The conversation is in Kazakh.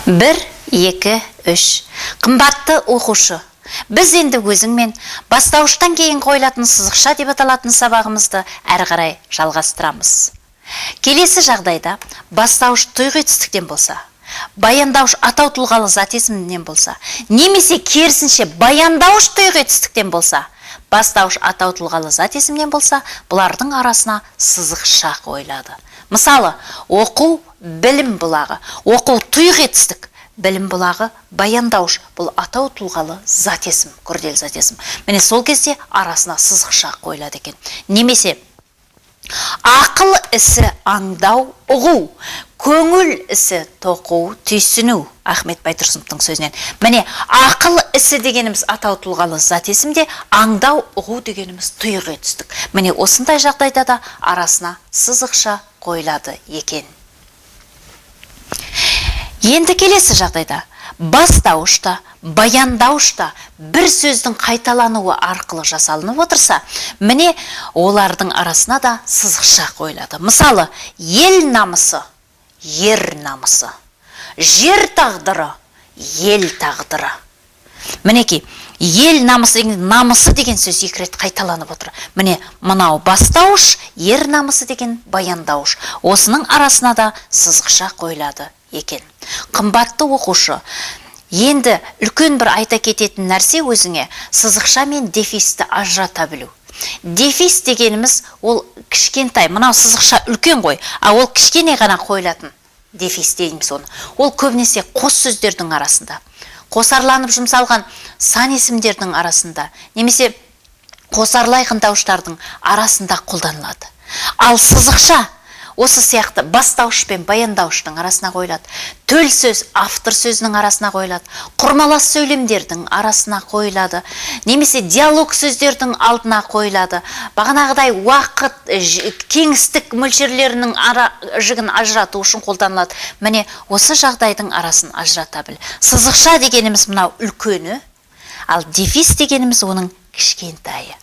1, 2, 3. Қымбатты оқушы, біз енді өзіңмен бастауыштан кейін қойылатын сызықша деп аталатын сабағымызды әрі қарай жалғастырамыз. Келесі жағдайда бастауыш тұйғы етістіктен болса, баяндауыш атау тұлғалы зат есімінен болса, немесе керісінше баяндауыш тұйғы етістіктен болса, бастауыш атау тұлғалы зат есімінен болса, бұлардың арасына сызықша қойылады. Мысалы, оқу білім бұлағы, оқу тұйғы етістік, білім бұлағы баяндауыш, бұл атау тұлғалы зат есім, күрделі зат есім. Міне сол кезде арасына сызықша қойылады екен. Немесе ақыл ісі аңдау, ұғу, көңіл ісі тоқу, түйсіну. Ахмет Байтұрсыновтың сөзінен. Міне ақыл ісі дегеніміз атау тұлғалы зат есімде, аңдау, ұғу дегеніміз тұйғы етістік. Міне осындай жағдайда да арасына сызықша қойылады екен. Енді келесі жағдайда бастауышта, баяндауышта бір сөздің қайталануы арқылы жасалынып отырса, міне олардың арасына да сызықша қойылады. Мысалы, ел намысы, ер намысы, жер тағдыры, ел тағдыры. Мінеки, ел намысы деген сөз екі рет қайталанып отыр. Міне, мынау бастауыш, ер намысы деген баяндауыш. Осының арасына да сызықша қойылады екен. Қымбатты оқушы, енді үлкен бір айта кететін нәрсе өзіңе сызықша мен дефисті ажырата білу. Дефис дегеніміз ол кішкентай, мынау сызықша үлкен ғой, а ол кішкене ғана қойылатын дефис дейміз оны. Ол көбінесе қос сөздердің арасында, қосарланып жұмсалған сан есімдердің арасында, немесе қосарлай қындауыштардың арасында қолданылады. Ал сызықша осы сияқты бастауыш пен баяндауыштың арасына қойылады. Төл сөз автор сөзінің арасына қойылады. Құрмалас сөйлемдердің арасына қойылады. Немесе диалог сөздердің алдына қойылады. Бағанағыдай уақыт, кеңістік мөлшерлерінің жігін ажырату үшін қолданылады. Міне осы жағдайдың арасын ажырата біл. Сызықша дегеніміз мынау үлкені, ал дефис дегеніміз оның кішкентайы.